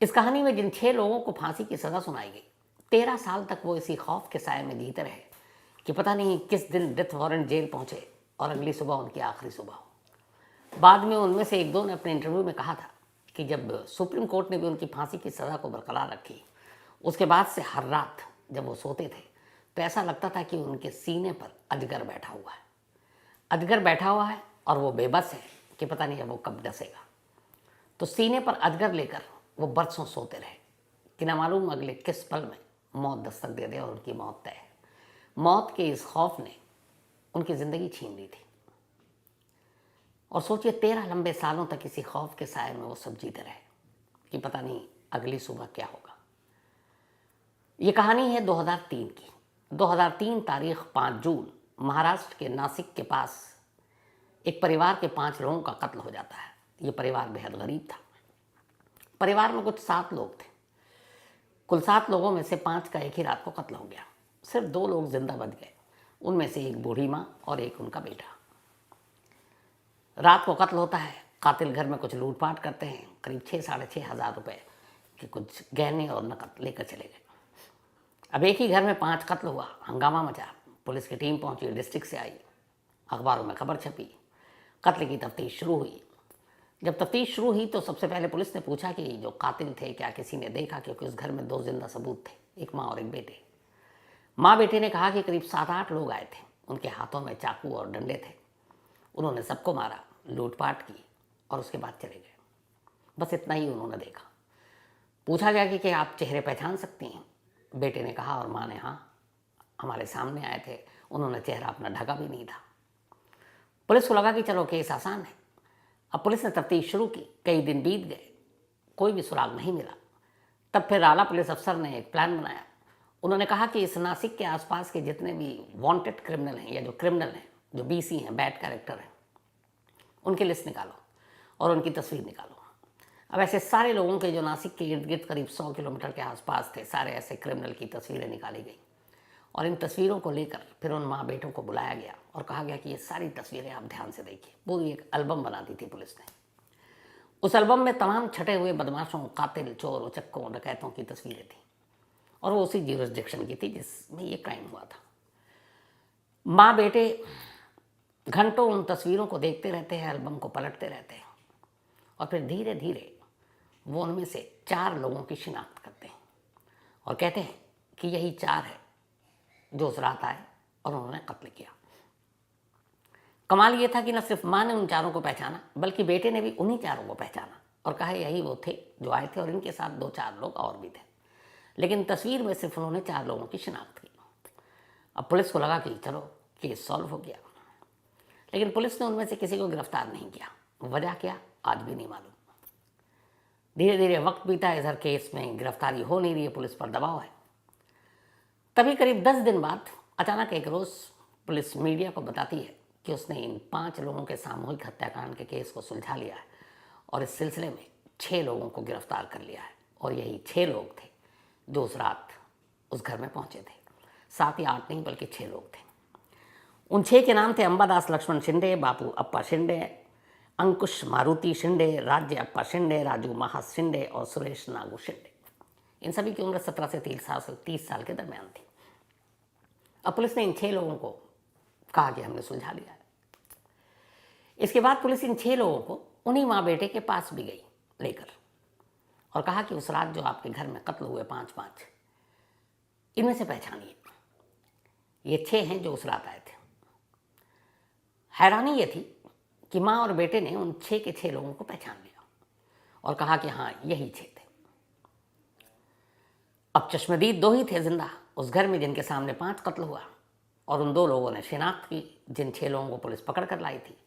इस कहानी में जिन 6 लोगों को फांसी की सज़ा सुनाई गई, 13 साल तक वो इसी खौफ के साए में जीते रहे कि पता नहीं किस दिन डेथ वारंट जेल पहुंचे और अगली सुबह उनकी आखिरी सुबह हो। बाद में उनमें से एक दो ने अपने इंटरव्यू में कहा था कि जब सुप्रीम कोर्ट ने भी उनकी फांसी की सज़ा को बरकरार रखी, उसके बाद से हर रात जब वो सोते थे तो ऐसा लगता था कि उनके सीने पर अजगर बैठा हुआ है। अजगर बैठा हुआ है और वो बेबस है कि पता नहीं अब वो कब डसेगा। तो सीने पर अजगर लेकर वो बरसों सोते रहे कि न मालूम अगले किस पल में मौत दस्तक दे दे और उनकी मौत तय है। मौत के इस खौफ ने उनकी ज़िंदगी छीन ली थी। और सोचिए 13 लंबे सालों तक इसी खौफ के साए में वो सब जीते रहे कि पता नहीं अगली सुबह क्या होगा। ये कहानी है 2003 की। 2003 तारीख 5 जून, महाराष्ट्र के नासिक के पास एक परिवार के 5 लोगों का कत्ल हो जाता है। ये परिवार बेहद गरीब था। परिवार में कुछ 7 लोग थे। कुल 7 लोगों में से 5 का एक ही रात को कत्ल हो गया। सिर्फ 2 लोग जिंदा बच गए, उनमें से एक बूढ़ी माँ और एक उनका बेटा। रात को कत्ल होता है। कातिल घर में कुछ लूटपाट करते हैं, करीब 6-6.5 हज़ार रुपये के कुछ गहने और नकद लेकर चले गए। अब एक ही घर में 5 कत्ल हुआ, हंगामा मचा। पुलिस की टीम पहुंची, डिस्ट्रिक्ट से आई, अखबारों में खबर छपी, कत्ल की तफ्तीश शुरू हुई। जब तफ्तीश शुरू हुई तो सबसे पहले पुलिस ने पूछा कि जो कातिल थे क्या किसी ने देखा, क्योंकि उस घर में 2 जिंदा सबूत थे, एक माँ और एक बेटे। माँ बेटे ने कहा कि करीब 7-8 लोग आए थे, उनके हाथों में चाकू और डंडे थे, उन्होंने सबको मारा, लूटपाट की और उसके बाद चले गए। बस इतना ही उन्होंने देखा। पूछा गया कि क्या आप चेहरे पहचान सकती हैं? बेटे ने कहा और माँ ने हाँ, हमारे सामने आए थे, उन्होंने चेहरा अपना ढका भी नहीं था। पुलिस को लगा कि चलो केस आसान है। अब पुलिस ने तफ्तीश शुरू की। कई दिन बीत गए, कोई भी सुराग नहीं मिला। तब फिर आला पुलिस अफसर ने एक प्लान बनाया। उन्होंने कहा कि इस नासिक के आसपास के जितने भी वांटेड क्रिमिनल हैं या जो क्रिमिनल हैं, जो बीसी हैं, बैड कैरेक्टर हैं, उनकी लिस्ट निकालो और उनकी तस्वीर निकालो। अब ऐसे सारे लोगों के जो नासिक के इर्द गिर्द करीब 100 किलोमीटर के आसपास थे, सारे ऐसे क्रिमिनल की तस्वीरें निकाली गई और इन तस्वीरों को लेकर फिर उन माँ बेटों को बुलाया गया और कहा गया कि ये सारी तस्वीरें आप ध्यान से देखिए। पूरी एक एल्बम बना दी थी पुलिस ने। उस एल्बम में तमाम छटे हुए बदमाशों, कातिल, चोर, उचक्कों, डकैतों की तस्वीरें थी और वो उसी ज्यूरिसडिक्शन की थी जिसमें ये क्राइम हुआ था। माँ बेटे घंटों उन तस्वीरों को देखते रहते हैं, एल्बम को पलटते रहते हैं और फिर धीरे धीरे वो उनमें से 4 लोगों की शिनाख्त करते हैं और कहते हैं कि यही 4 है जो उस रात आए और उन्होंने कत्ल किया। कमाल ये था कि न सिर्फ माँ ने उन 4 को पहचाना, बल्कि बेटे ने भी उन्हीं 4 को पहचाना और कहा यही वो थे जो आए थे और इनके साथ 2-4 लोग और भी थे। लेकिन तस्वीर में सिर्फ उन्होंने 4 लोगों की शिनाख्त की। अब पुलिस को लगा कि चलो केस सॉल्व हो गया, लेकिन पुलिस ने उनमें से किसी को गिरफ्तार नहीं किया। वजह क्या, आज भी नहीं मालूम। धीरे धीरे वक्त बीता, इधर केस में गिरफ्तारी हो नहीं रही है, पुलिस पर दबाव है। तभी करीब 10 दिन बाद अचानक एक रोज़ पुलिस मीडिया को बताती है कि उसने इन 5 लोगों के सामूहिक हत्याकांड के केस को सुलझा लिया है और इस सिलसिले में 6 लोगों को गिरफ्तार कर लिया है और यही 6 लोग थे जो उस रात उस घर में पहुंचे थे। 7 या 8 नहीं बल्कि 6 लोग थे। उन 6 के नाम थे अंबादास लक्ष्मण शिंदे, बापू अप्पा शिंदे, अंकुश मारुति शिंदे, राज्य अप्पा शिंदे, राजू महास शिंदे और सुरेश नागू शिंदे। इन सभी की उम्र 17 से 30 साल के दरमियान थी। अब पुलिस ने इन 6 लोगों को कहा कि हमने सुलझा लिया है। इसके बाद पुलिस इन 6 लोगों को उन्हीं माँ बेटे के पास भी गई लेकर और कहा कि उस रात जो आपके घर में कत्ल हुए 5-5, इनमें से पहचानिए। ये 6 हैं जो उस रात आए थे। हैरानी ये थी कि माँ और बेटे ने उन 6 के 6 लोगों को पहचान लिया और कहा कि हाँ यही 6 थे। अब चश्मदीद 2 ही थे जिंदा उस घर में जिनके सामने 5 कत्ल हुआ और उन 2 लोगों ने शिनाख्त की जिन 6 लोगों को पुलिस पकड़ कर लाई थी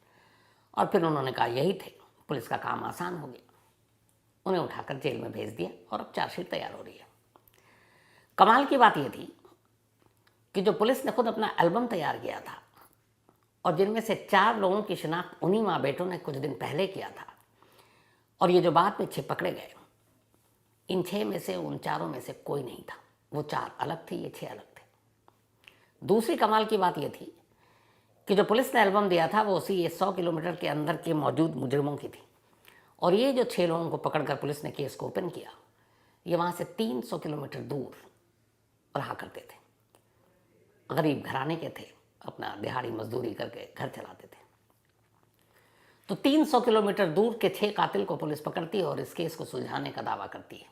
और फिर उन्होंने कहा यही थे। पुलिस का काम आसान हो गया, उन्हें उठाकर जेल में भेज दिया और अब चार्जशीट तैयार हो रही है। कमाल की बात यह थी कि जो पुलिस ने खुद अपना एल्बम तैयार किया था और जिनमें से 4 लोगों की शिनाख्त उन्हीं माँ बेटों ने कुछ दिन पहले किया था और ये जो बाद में 6 पकड़े गए, इन 6 में से उन 4 में से कोई नहीं था। वो 4 अलग थे, ये 6 अलग थे। दूसरी कमाल की बात यह थी कि जो पुलिस ने एल्बम दिया था वो उसी ये 100 किलोमीटर के अंदर के मौजूद मुजरिमों की थी और ये जो 6 लोगों को पकड़कर पुलिस ने केस को ओपन किया, ये वहाँ से 300 किलोमीटर दूर रहा करते थे। गरीब घराने के थे, अपना दिहाड़ी मजदूरी करके घर चलाते थे। तो 300 किलोमीटर दूर के 6 कातिल को पुलिस पकड़ती है और इस केस को सुलझाने का दावा करती है।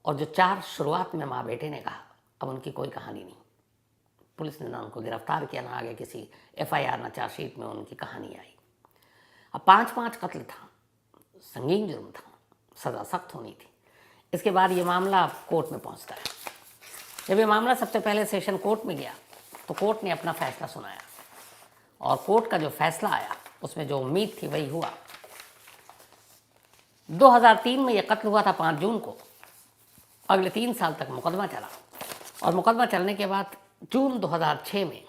और जो 4 शुरुआत में माँ बेटे ने कहा, अब उनकी कोई कहानी नहीं। पुलिस ने ना उनको गिरफ्तार किया, ना आगे किसी FIR ना चार्जशीट में उनकी कहानी आई। अब 5-5 कत्ल था, संगीन जुर्म था, सज़ा सख्त होनी थी। इसके बाद ये मामला कोर्ट में पहुंचता है। जब ये मामला सबसे पहले सेशन कोर्ट में गया तो कोर्ट ने अपना फैसला सुनाया और कोर्ट का जो फैसला आया उसमें जो उम्मीद थी वही हुआ। 2003 में यह कत्ल हुआ था 5 जून को। अगले 3 साल तक मुकदमा चला और मुकदमा चलने के बाद जून 2006 में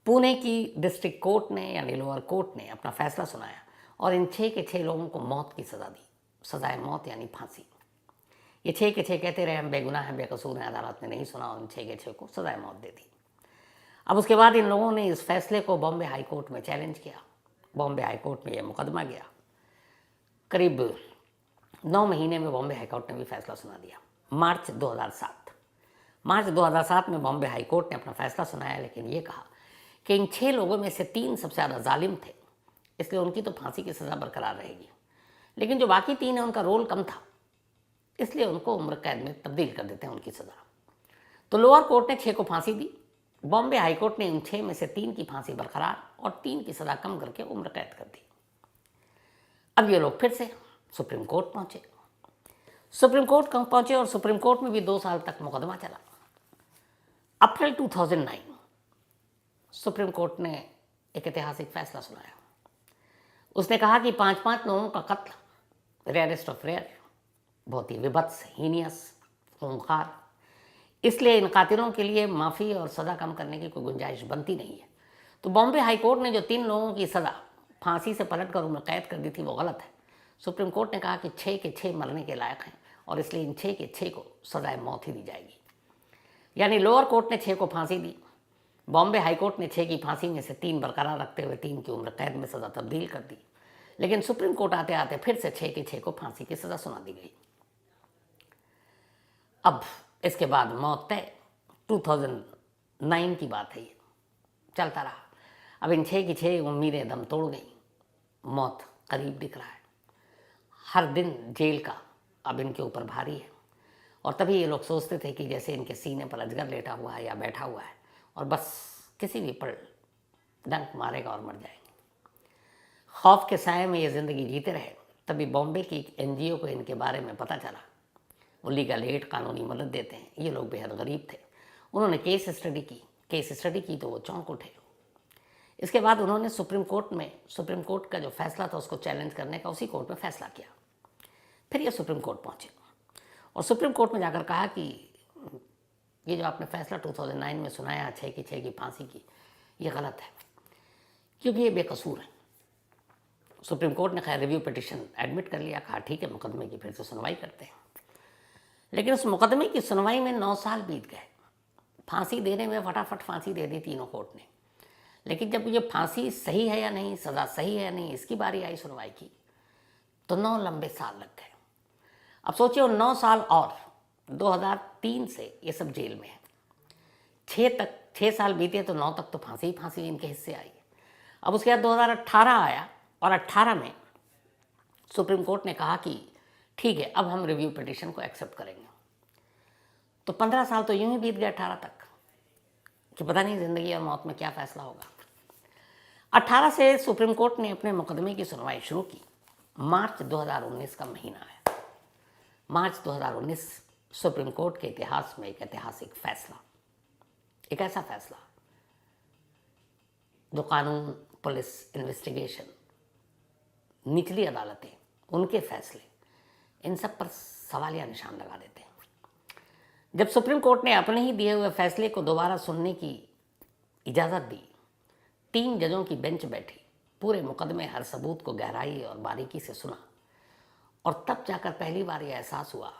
पुणे की डिस्ट्रिक्ट कोर्ट ने यानी लोअर कोर्ट ने अपना फैसला सुनाया और इन 6 के 6 लोगों को मौत की सज़ा दी। सज़ाए मौत यानी फांसी। ये 6 के 6 कहते रहे हम बेगुनाह हैं, बेकसूर हैं, अदालत ने नहीं सुना और इन 6 के 6 को सज़ाए मौत दे दी। अब उसके बाद इन लोगों ने इस फैसले को बॉम्बे हाई कोर्ट में चैलेंज किया। बॉम्बे हाई कोर्ट में यह मुकदमा गया। करीब 9 महीने में बॉम्बे हाई कोर्ट ने भी फैसला सुना दिया। मार्च 2007 में बॉम्बे हाई कोर्ट ने अपना फैसला सुनाया, लेकिन ये कहा कि इन 6 लोगों में से 3 सबसे ज़्यादा जालिम थे, इसलिए उनकी तो फांसी की सज़ा बरकरार रहेगी। लेकिन जो बाकी 3 हैं उनका रोल कम था, इसलिए उनको उम्र कैद में तब्दील कर देते हैं उनकी सज़ा। तो लोअर कोर्ट ने 6 को फांसी दी। बॉम्बे हाई कोर्ट ने इन 6 में से 3 की फांसी बरकरार और 3 की सज़ा कम करके उम्र कैद कर दी। अब ये लोग फिर से सुप्रीम कोर्ट पहुँचे। सुप्रीम कोर्ट पहुँचे और सुप्रीम कोर्ट में भी 2 साल तक मुकदमा चला। अप्रैल 2009 सुप्रीम कोर्ट ने एक ऐतिहासिक फैसला सुनाया। उसने कहा कि 5-5 लोगों का कत्ल रेयरेस्ट ऑफ रेयर, बहुत ही विभत्स, हीनियस, खूंखार, इसलिए इन कातिलों के लिए माफ़ी और सज़ा कम करने की कोई गुंजाइश बनती नहीं है। तो बॉम्बे हाई कोर्ट ने जो 3 लोगों की सज़ा फांसी से पलट कर उम्र कैद कर दी थी वो गलत है। सुप्रीम कोर्ट ने कहा कि 6 के 6 मरने के लायक हैं और इसलिए इन 6 के 6 को सज़ाए मौत ही दी जाएगी। यानी लोअर कोर्ट ने 6 को फांसी दी, बॉम्बे हाई कोर्ट ने 6 की फांसी में से 3 बरकरार रखते हुए 3 की उम्र कैद में सज़ा तब्दील कर दी। लेकिन सुप्रीम कोर्ट आते आते फिर से 6 के 6 को फांसी की सज़ा सुना दी गई। अब इसके बाद मौत तय। 2009 की बात है, ये चलता रहा। अब इन 6 की 6 उम्मीदें दम तोड़ गई। मौत करीब दिख रहा है। हर दिन जेल का अब इनके ऊपर भारी है। और तभी ये लोग सोचते थे कि जैसे इनके सीने पर अजगर लेटा हुआ है या बैठा हुआ है और बस किसी भी पल डंक मारेगा और मर जाएंगे। खौफ के साए में ये ज़िंदगी जीते रहे। तभी बॉम्बे की एक NGO को इनके बारे में पता चला। वो लीगल एड, कानूनी मदद देते हैं। ये लोग बेहद गरीब थे। उन्होंने केस स्टडी की तो वो चौंक उठे। इसके बाद उन्होंने सुप्रीम कोर्ट का जो फैसला था उसको चैलेंज करने का उसी कोर्ट में फैसला किया। फिर ये सुप्रीम कोर्ट पहुँचे और सुप्रीम कोर्ट में जाकर कहा कि ये जो आपने फैसला 2009 में सुनाया 6 की फांसी की, ये गलत है क्योंकि ये बेकसूर है। सुप्रीम कोर्ट ने खैर रिव्यू पिटिशन एडमिट कर लिया, कहा ठीक है मुकदमे की फिर से सुनवाई करते हैं। लेकिन उस मुकदमे की सुनवाई में 9 साल बीत गए। फांसी देने में फटाफट फांसी दे दी तीनों कोर्ट ने, लेकिन जब ये फांसी सही है या नहीं, सज़ा सही है या नहीं, इसकी बारी आई सुनवाई की तो 9 लंबे साल लग गए। अब सोचिए 9 साल और 2003 से ये सब जेल में है। 6 साल बीते तो 9 तक तो फांसी ही फांसी इनके हिस्से आई। अब उसके बाद 2018 आया और 18 में सुप्रीम कोर्ट ने कहा कि ठीक है अब हम रिव्यू पिटिशन को एक्सेप्ट करेंगे। तो 15 साल तो यूं ही बीत गए 18 तक कि पता नहीं ज़िंदगी और मौत में क्या फैसला होगा। 18 से सुप्रीम कोर्ट ने अपने मुकदमे की सुनवाई शुरू की। मार्च 2019 का महीना है। मार्च 2019 सुप्रीम कोर्ट के इतिहास में एक ऐतिहासिक फैसला, एक ऐसा फैसला जो कानून, पुलिस, इन्वेस्टिगेशन, निचली अदालतें, उनके फैसले, इन सब पर सवालिया निशान लगा देते हैं। जब सुप्रीम कोर्ट ने अपने ही दिए हुए फैसले को दोबारा सुनने की इजाज़त दी, 3 जजों की बेंच बैठी, पूरे मुकदमे हर सबूत को गहराई और बारीकी से सुना और तब जाकर पहली बार यह एहसास हुआ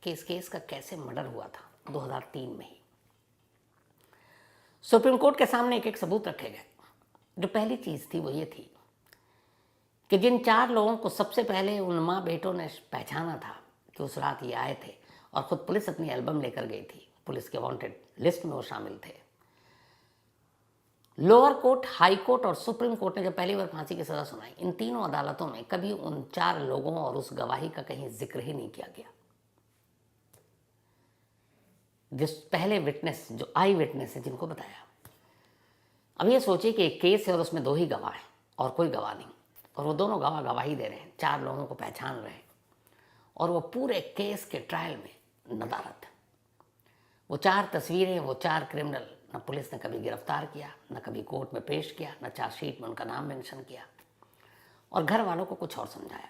कि इस केस का कैसे मर्डर हुआ था 2003 में ही। सुप्रीम कोर्ट के सामने एक एक सबूत रखे गए। जो पहली चीज़ थी वो ये थी कि जिन 4 लोगों को सबसे पहले उन माँ बेटों ने पहचाना था, कि उस रात ये आए थे और ख़ुद पुलिस अपनी एल्बम लेकर गई थी, पुलिस के वांटेड लिस्ट में वो शामिल थे। लोअर कोर्ट, हाई कोर्ट और सुप्रीम कोर्ट ने जब पहली बार फांसी की सज़ा सुनाई, इन तीनों अदालतों में कभी उन 4 लोगों और उस गवाही का कहीं जिक्र ही नहीं किया गया। जिस पहले विटनेस, जो आई विटनेस है, जिनको बताया। अब ये सोचिए कि एक केस है और उसमें 2 ही गवाह हैं और कोई गवाह नहीं, और वो दोनों गवाह गवाही दे रहे हैं, 4 लोगों को पहचान रहे हैं, और वो पूरे केस के ट्रायल में नदारत है। वो 4 तस्वीरें, वो 4 क्रिमिनल, न पुलिस ने कभी गिरफ्तार किया, न कभी कोर्ट में पेश किया, न चार्जशीट में उनका नाम मेंशन किया, और घर वालों को कुछ और समझाया।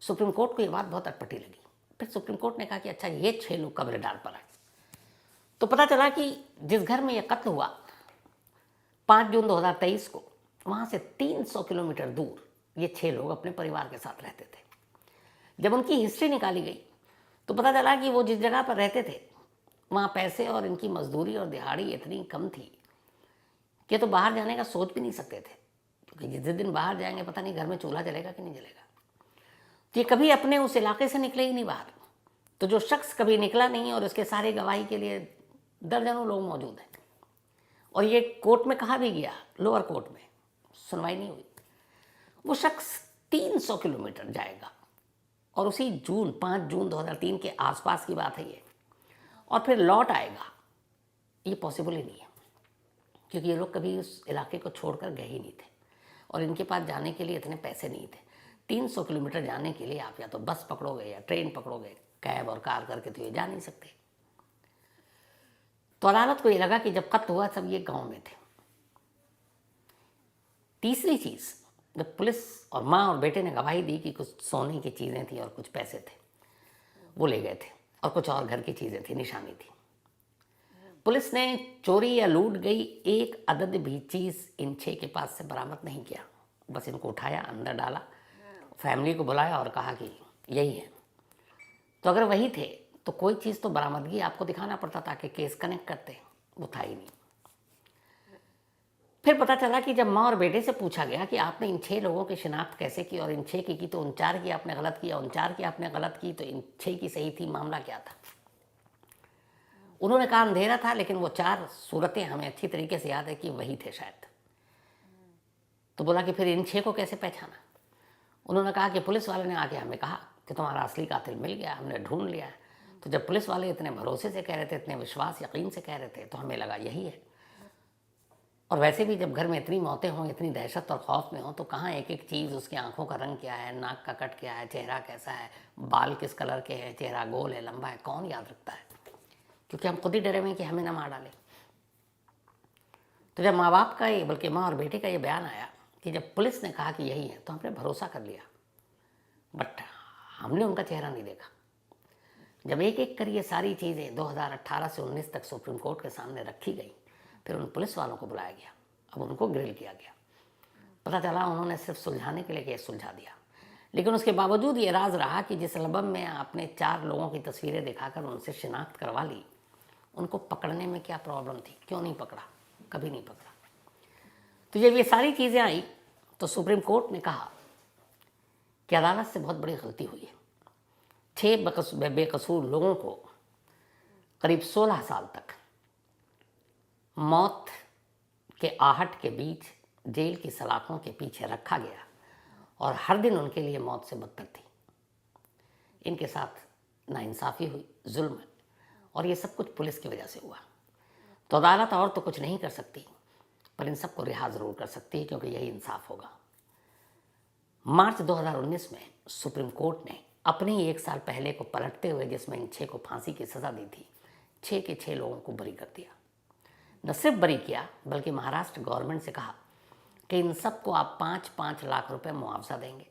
सुप्रीम कोर्ट को ये बात बहुत अटपटी लगी। फिर सुप्रीम कोर्ट ने कहा कि अच्छा, ये 6 लोग कब्र डाल पर आए। तो पता चला कि जिस घर में यह कत्ल हुआ 5 जून 2023 को, वहाँ से 300 किलोमीटर दूर ये 6 लोग अपने परिवार के साथ रहते थे। जब उनकी हिस्ट्री निकाली गई तो पता चला कि वो जिस जगह पर रहते थे वहाँ पैसे और इनकी मजदूरी और दिहाड़ी इतनी कम थी कि तो बाहर जाने का सोच भी नहीं सकते थे, क्योंकि जिस दिन बाहर जाएंगे पता नहीं घर में चूल्हा जलेगा कि नहीं जलेगा। तो ये कभी अपने उस इलाके से निकले ही नहीं बाहर। तो जो शख्स कभी निकला नहीं और उसके सारे गवाही के लिए दर्जनों लोग मौजूद हैं, और ये कोर्ट में कहा भी गया, लोअर कोर्ट में सुनवाई नहीं हुई, वो शख्स 300 किलोमीटर जाएगा और उसी 5 जून 2003 के आसपास की बात है ये, और फिर लौट आएगा, ये पॉसिबल ही नहीं है, क्योंकि ये लोग कभी उस इलाके को छोड़कर गए ही नहीं थे और इनके पास जाने के लिए इतने पैसे नहीं थे। 300 किलोमीटर जाने के लिए आप या तो बस पकड़ोगे या ट्रेन पकड़ोगे, कैब और कार करके तो ये जा नहीं सकते। तो अदालत को ये लगा कि जब कत्ल हुआ सब ये गांव में थे। तीसरी चीज़, जब पुलिस और माँ और बेटे ने गवाही दी कि कुछ सोने की चीज़ें थी और कुछ पैसे थे, वो ले गए थे, और कुछ और घर की चीज़ें थी, निशानी थी। पुलिस ने चोरी या लूट गई एक अदद भी चीज़ इन 6 के पास से बरामद नहीं किया। बस इनको उठाया, अंदर डाला, फैमिली को बुलाया और कहा कि यही है। तो अगर वही थे तो कोई चीज़ तो बरामदगी आपको दिखाना पड़ता था कि केस कनेक्ट करते, वो था ही नहीं। फिर पता चला कि जब माँ और बेटे से पूछा गया कि आपने इन 6 लोगों की शिनाख्त कैसे की, और इन 6 की तो उन 4 की आपने गलत किया, उन 4 की आपने गलत की, तो इन 6 की सही थी, मामला क्या था? उन्होंने कहा अंधेरा था, लेकिन वो 4 सूरतें हमें अच्छी तरीके से याद है कि वही थे शायद। तो बोला कि फिर इन 6 को कैसे पहचाना? उन्होंने कहा कि पुलिस वाले ने आके हमें कहा कि तुम्हारा असली कातिल मिल गया, हमने ढूंढ लिया है। तो जब पुलिस वाले इतने भरोसे से कह रहे थे, इतने विश्वास यकीन से कह रहे थे, तो हमें लगा यही है। और वैसे भी जब घर में इतनी मौतें हों, इतनी दहशत और खौफ में हो, तो कहाँ एक एक चीज़, उसकी आंखों का रंग क्या है, नाक का कट क्या है, चेहरा कैसा है, बाल किस कलर के हैं, चेहरा गोल है, लंबा है, कौन याद रखता है? क्योंकि हम खुद ही डरे हुए कि हमें ना मार डाले। तो जब माँ बाप का ये, बल्कि माँ और बेटे का ये बयान आया कि जब पुलिस ने कहा कि यही है, तो हमने भरोसा कर लिया, बट हमने उनका चेहरा नहीं देखा। जब एक एक कर ये सारी चीज़ें 2018 से 19 तक सुप्रीम कोर्ट के सामने रखी गई, फिर उन पुलिस वालों को बुलाया गया, अब उनको ग्रिल किया गया। पता चला उन्होंने सिर्फ सुलझाने के लिए केस सुलझा दिया, लेकिन उसके बावजूद ये राज रहा कि जिस एल्बम में आपने 4 लोगों की तस्वीरें दिखाकर उनसे शिनाख्त करवा ली, उनको पकड़ने में क्या प्रॉब्लम थी? क्यों नहीं पकड़ा? कभी नहीं पकड़ा। तो जब ये सारी चीज़ें आई तो सुप्रीम कोर्ट ने कहा कि अदालत से बहुत बड़ी गलती हुई है। 6 बेकसूर लोगों को करीब 16 साल तक मौत के आहट के बीच जेल की सलाखों के पीछे रखा गया, और हर दिन उनके लिए मौत से बदतर थी। इनके साथ नाइंसाफ़ी हुई, जुल्म, और ये सब कुछ पुलिस की वजह से हुआ। तो अदालत और तो कुछ नहीं कर सकती, पर इन सबको रिहा ज़रूर कर सकती है, क्योंकि यही इंसाफ होगा। मार्च 2019 में सुप्रीम कोर्ट ने अपने ही 1 साल पहले को पलटते हुए, जिसमें इन 6 को फांसी की सज़ा दी थी, 6 के 6 लोगों को बरी कर दिया। न सिर्फ बरी किया, बल्कि महाराष्ट्र गवर्नमेंट से कहा कि इन सबको आप 5-5 लाख रुपए मुआवजा देंगे,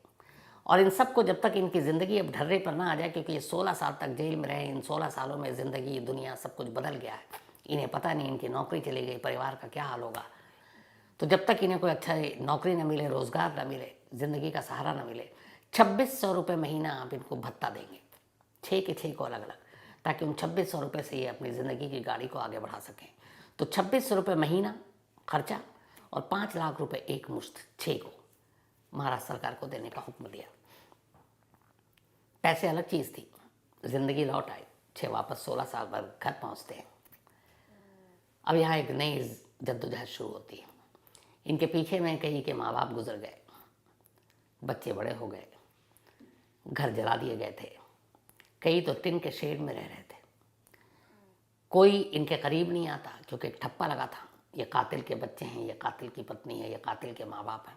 और इन सबको जब तक इनकी ज़िंदगी अब ढर्रे पर ना आ जाए, क्योंकि ये 16 साल तक जेल में रहे, इन 16 सालों में ज़िंदगी, दुनिया, सब कुछ बदल गया है, इन्हें पता नहीं इनकी नौकरी चली गई, परिवार का क्या हाल होगा। तो जब तक इन्हें कोई अच्छा नौकरी न मिले, रोज़गार न मिले, ज़िंदगी का सहारा न मिले, 2600 रुपये महीना आप इनको भत्ता देंगे, 6 के 6 को अलग अलग, ताकि उन 2600 रुपये से ये अपनी ज़िंदगी की गाड़ी को आगे बढ़ा सकें। तो 2600 रुपये महीना खर्चा और 5 लाख रुपए एक मुश्त 6 को महाराष्ट्र सरकार को देने का हुक्म दिया। पैसे अलग चीज़ थी, ज़िंदगी लौट आई, 6 वापस 16 साल बाद घर पहुंचते हैं। अब यहाँ एक नई जद्दोजहद शुरू होती है। इनके पीछे में कई के माँ बाप गुजर गए, बच्चे बड़े हो गए, घर जला दिए गए थे, कई तो टिन के शेड में रह रहे थे। कोई इनके करीब नहीं आता क्योंकि एक ठप्पा लगा था, ये कातिल के बच्चे हैं, ये कातिल की पत्नी है, ये कातिल के माँ बाप हैं।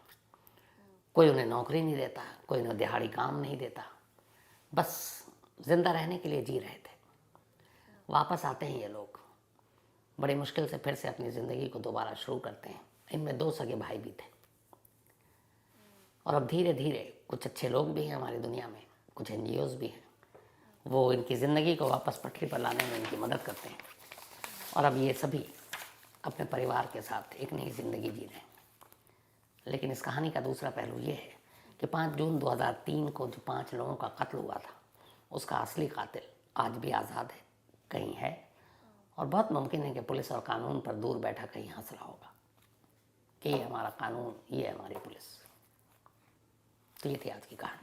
कोई उन्हें नौकरी नहीं देता, कोई उन्हें दिहाड़ी काम नहीं देता, बस जिंदा रहने के लिए जी रहे थे। वापस आते हैं ये लोग, बड़ी मुश्किल से फिर से अपनी ज़िंदगी को दोबारा शुरू करते हैं। इनमें 2 सगे भाई भी थे। और अब धीरे धीरे कुछ अच्छे लोग भी हैं हमारी दुनिया में, कुछ NGOs भी हैं, वो इनकी ज़िंदगी को वापस पटरी पर लाने में इनकी मदद करते हैं। और अब ये सभी अपने परिवार के साथ एक नई ज़िंदगी जी रहे हैं। लेकिन इस कहानी का दूसरा पहलू ये है कि 5 जून 2003 को जो 5 लोगों का कत्ल हुआ था, उसका असली कातिल आज भी आज़ाद है, कहीं है, और बहुत मुमकिन है कि पुलिस और कानून पर दूर बैठा कहीं हंस रहा होगा कि ये हमारा कानून, ये हमारी पुलिस। तो ये थी आज की कहानी।